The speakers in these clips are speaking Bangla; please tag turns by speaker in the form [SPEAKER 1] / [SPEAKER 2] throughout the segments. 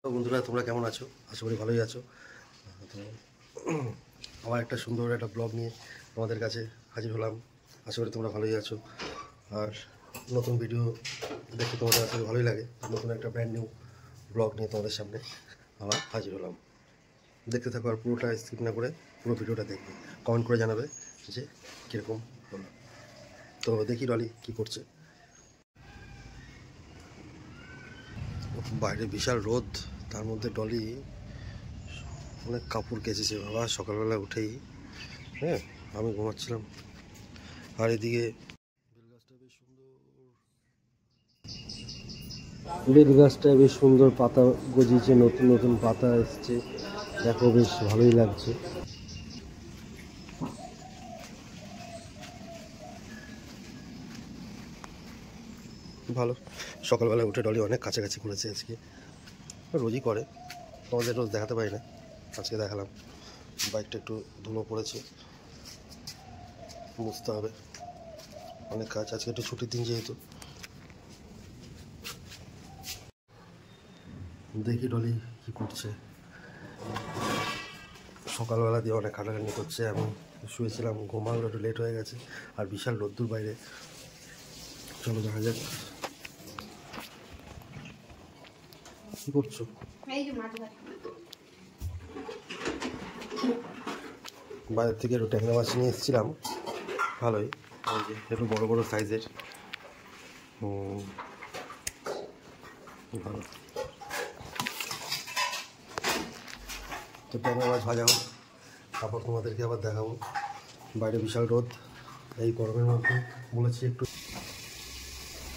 [SPEAKER 1] তো বন্ধুরা তোমরা কেমন আছো? আশা করি ভালোই আছো। তো আমার একটা সুন্দর একটা ব্লগ নিয়ে তোমাদের কাছে হাজির হলাম। আশা করি তোমরা ভালোই আছো। আর নতুন ভিডিও দেখতে তোমাদের আশা করি ভালোই লাগে। নতুন একটা ব্র্যান্ড নিউ ব্লগ নিয়ে তোমাদের সামনে আবার হাজির হলাম। দেখতে থাকো আর পুরোটা স্কিপ না করে পুরো ভিডিওটা দেখবে। কমেন্ট করে জানাবে যে কীরকম হলো। তো দেখি ডলি কী করছে। বাইরে বিশাল রোদ, তার মধ্যে ডলি অনেক কাপড় কেচেছে বাবা সকালবেলা উঠেই। হ্যাঁ, আমি ঘুমাচ্ছিলাম আর এদিকে বেল গাছটা বেশ সুন্দর পাতা গজিয়েছে, নতুন নতুন পাতা এসছে, দেখো বেশ ভালোই লাগছে। ভালো, সকালবেলা উঠে ডলি অনেক কাছাকাছি করেছে আজকে, রোজই করে, তোমাদের রোজ দেখাতে পারি না, আজকে দেখালাম। বাইকটা একটু ধুলো পড়েছে, বুঝতে হবে, অনেক কাজ আজকে, একটু ছুটির দিন যেহেতু। দেখি ডলি কি করছে। সকালবেলা দিয়ে অনেক খাটাখাটনি করছে, আমি শুয়েছিলাম, ঘুমালো, একটু লেট হয়ে গেছে আর বিশাল রোদ্দুর বাইরে। চলো দেখা যাক কি করছো। বাইরের থেকে একটু ট্যাংরা মাছ নিয়ে এসেছিলাম, ভালোই, ওই যে একটু বড়ো বড়ো সাইজের। ভালো, তো ট্যাংরা মাছ ভাজা হোক, তারপর তোমাদেরকে আবার দেখাবো। বাইরে বিশাল রোদ, এই গরমের মধ্যে বলেছি একটু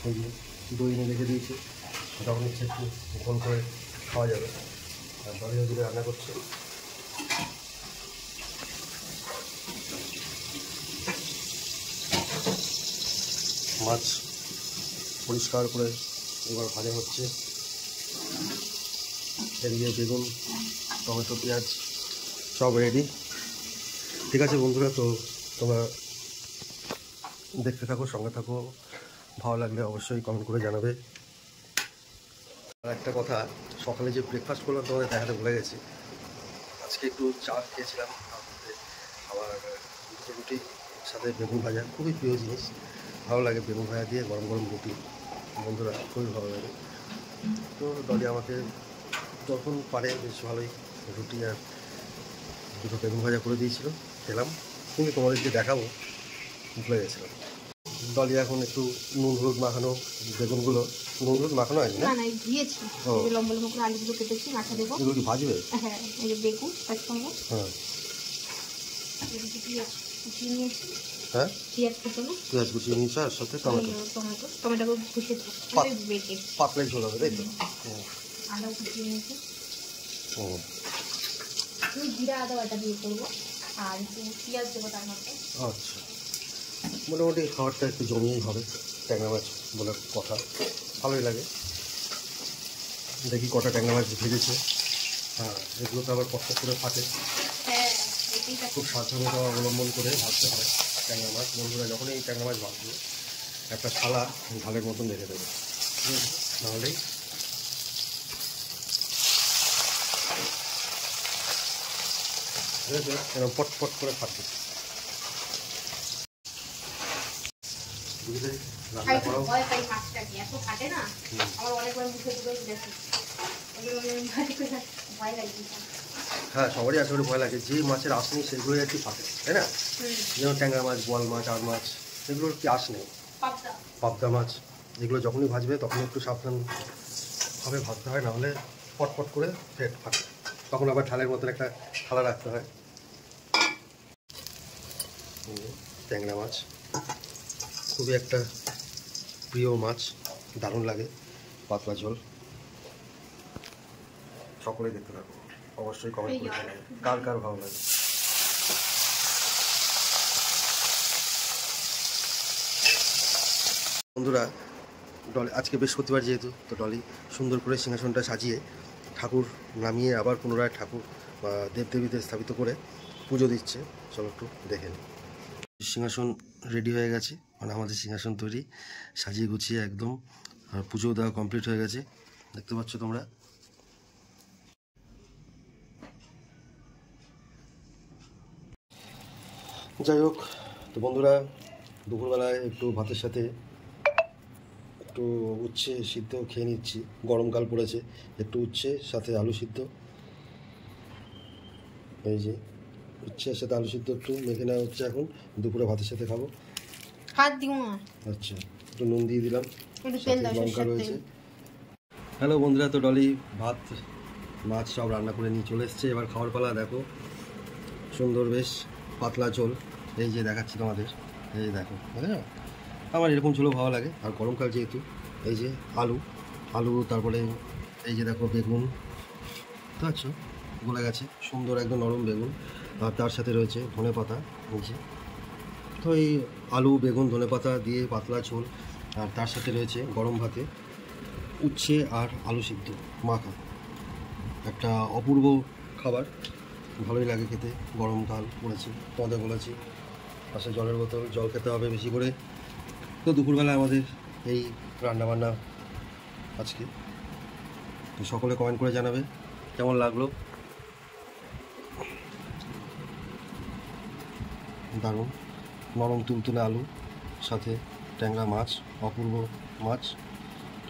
[SPEAKER 1] এই যে দই এনে রেখে দিয়েছি, যখন ইচ্ছে একটু গোল করে খাওয়া যাবে। আর দই ওদিকে রান্না করছে। মাছ পরিষ্কার করে এবার ভাজা হচ্ছে, এদিকে বেগুন, টমেটো, পেঁয়াজ সব রেডি। ঠিক আছে বন্ধুরা, তো তোমরা দেখতে থাকো, সঙ্গে থাকো, ভালো লাগলে অবশ্যই কমেন্ট করে জানাবে। আর একটা কথা, সকালে যে ব্রেকফাস্ট করলাম তোমাদের দেখাতে ভুলে গেছি। আজকে একটু চা খেয়েছিলাম, তার মধ্যে আবার দুটো রুটি, সাথে বেগুন ভাজা, খুবই প্রিয় জিনিস, ভালো লাগে বেগুন ভাজা দিয়ে গরম গরম রুটি, বন্ধুরা খুবই ভালো লাগে। তো ডলি আমাকে যখন পারে বেশ ভালোই রুটি আর দুটো বেগুন ভাজা করে দিয়েছিল, খেলাম, কিন্তু তোমাদেরকে দেখাবো ভুলে গেছিলাম। ডলি এখন একটু নুন হলুদ মাখানো বেগুনগুলো, নুন হলুদ মাখানো আছে না,
[SPEAKER 2] দিয়েছি লম্বা লম্বা করে আলুগুলো কেটেছি, মাথা দেবো,
[SPEAKER 1] এগুলো কি ভাজবে?
[SPEAKER 2] হ্যাঁ, এই যে বেগুন তার সঙ্গে,
[SPEAKER 1] হ্যাঁ,
[SPEAKER 2] পেঁয়াজ কুচিয়ে নিয়েছি,
[SPEAKER 1] হ্যাঁ
[SPEAKER 2] পেঁয়াজ কুচানো,
[SPEAKER 1] পেঁয়াজ কুচিয়ে নিয়েছো, আর সাথে টমেটো,
[SPEAKER 2] টমেটো কুচিয়ে বেটে
[SPEAKER 1] পাতলাই ঝোল হবে, তাই তো?
[SPEAKER 2] আদা কুচিয়ে নিয়েছি,
[SPEAKER 1] ও
[SPEAKER 2] জিরা আদা বাটা দিয়ে করবো, আর একটু পেঁয়াজ দেবো তার মধ্যে।
[SPEAKER 1] আচ্ছা, মোটামুটি খাবারটা একটু জমিয়েই হবে, ট্যাংরা মাছ বলে কথা, ভালোই লাগে। দেখি কটা ট্যাংরা মাছ ভেজেছে। হ্যাঁ, এগুলো তো আবার কষ্ট করে ফাটে, খুব সাবধানতা অবলম্বন করে ভাজতে হয় ট্যাংরা মাছ। বন্ধুরা যখনই এই ট্যাংরা মাছ ভাজবে একটা থালা ঢালের মতন রেখে দেবে, নাহলেই এরকম পট পট করে ফাটবে। বুঝলে, রান্না করাও হ্যাঁ, সবারই আসলে ভয় লাগে, যে মাছের আঁশ নেই সেগুলোই আর কি ফাটে, তাই না? যেমন ট্যাংরা মাছ, বোয়াল মাছ, আর মাছ, এগুলোর কি আঁশ নেই। পাবদা মাছ, এগুলো যখনই ভাজবে তখন একটু সাবধানভাবে ভাজতে হয়, নাহলে পটপট করে ফেট ফাটে, তখন আবার ঢালের মতন একটা থালা রাখতে হয়। ট্যাংরা মাছ খুবই একটা প্রিয় মাছ, দারুণ লাগে, পাতলা ঝোল। সকলেই দেখতে থাকো, অবশ্যই কমেন্ট করে জানাবে কার কার ভালো লাগে। বন্ধুরা, ডলি আজকে বৃহস্পতিবার যেহেতু, তো ডলি সুন্দর করে সিংহাসনটা সাজিয়ে ঠাকুর নামিয়ে আবার পুনরায় ঠাকুর বা দেবদেবীদের স্থাপিত করে পুজো দিচ্ছে। চলো একটু দেখে নিই। সিংহাসন রেডি হয়ে গেছে, মানে আমাদের সিংহাসন তৈরি, সাজিয়ে গুছিয়ে একদম, আর পুজো দেওয়া কমপ্লিট হয়ে গেছে, দেখতে পাচ্ছ তোমরা। যাই হোক, তো বন্ধুরা দুপুরবেলায় একটু ভাতের সাথে একটু উচ্ছে সিদ্ধ খেয়ে নিচ্ছি। গরমকাল পড়েছে, একটু উচ্ছে সাথে আলু সিদ্ধ, এই যে উচ্ছের সাথে আলু সিদ্ধ একটু মেখে নেওয়া হচ্ছে। এখন দুপুরে ভাতের সাথে খাবো।
[SPEAKER 2] হাত দিও না,
[SPEAKER 1] আচ্ছা, একটু নুন দিয়ে দিলাম,
[SPEAKER 2] একটু তেল দাও,
[SPEAKER 1] লঙ্কা
[SPEAKER 2] সরষের
[SPEAKER 1] রয়েছে।
[SPEAKER 2] তেল।
[SPEAKER 1] হ্যালো বন্ধুরা, তো ডলি ভাত মাছ সব রান্না করে নিয়ে চলে এসছে। এবার খাওয়ার পালা। দেখো সুন্দর বেশ পাতলা ঝোল, এই যে দেখাচ্ছি তোমাদের, এই দেখো, হ্যাঁ আমার এরকম ঝোলও ভালো লাগে। আর গরমকাল যেহেতু, এই যে আলু আলু তারপরে এই যে দেখো বেগুন, তো আচ্ছা গলে গেছে, সুন্দর একদম নরম বেগুন। আর তার সাথে রয়েছে ধনেপাতা, এই যে। তো এই আলু বেগুন ধনেপাতা দিয়ে পাতলা ঝোল, আর তার সাথে রয়েছে গরম ভাতে উচ্ছে আর আলু সিদ্ধ মাখা, একটা অপূর্ব খাবার। ভালোই লাগে খেতে, গরমকাল পড়েছে, তোমাদের বলেছি। পাশে জলের বোতল, জল খেতে হবে বেশি করে। তো দুপুরবেলা আমাদের এই রান্নাবান্না আজকে। তো সকলে কমেন্ট করে জানাবে কেমন লাগলো। দারুণ নরম তুলতুলে আলু, সাথে ট্যাংরা মাছ, অপূর্ব মাছ।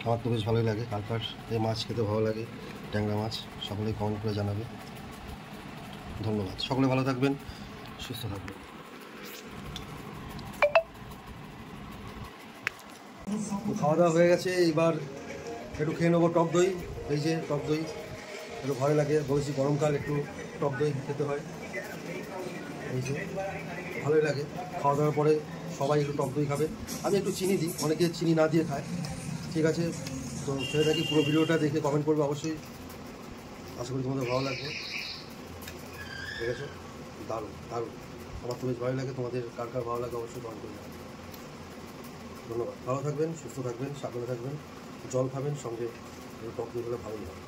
[SPEAKER 1] আমার তো বেশ ভালোই লাগে, কার কার এই মাছ খেতে ভালো লাগে, ট্যাংরা মাছ। সকলেই কমেন্ট করে জানাবে। ধন্যবাদ, সকলে ভালো থাকবেন, সুস্থ থাকবেন। খাওয়া দাওয়া হয়ে গেছে, এবার একটু খেয়ে নেবো টক দই। এই যে টক দই একটু ভালো লাগে, বলছি গরমকাল একটু টক দই খেতে হয়, এই যে ভালোই লাগে। খাওয়া দাওয়ার পরে সবাই একটু টক দই খাবে, আমি একটু চিনি দিই, অনেকে চিনি না দিয়ে খায়। ঠিক আছে, তো খেয়ে থাকি। পুরো ভিডিওটা দেখে কমেন্ট করবে অবশ্যই, আশা করি তোমাদের ভালো লাগবে। ঠিক আছে, দারুণ দারুণ, আমার তো বেশ ভালো লাগে। তোমাদের কার কার ভালো লাগে অবশ্যই কমেন্ট করবে। ধন্যবাদ, ভালো থাকবেন, সুস্থ থাকবেন, সাবধানে থাকবেন, জল খাবেন, সঙ্গে টক দই হলে ভালোই হবে।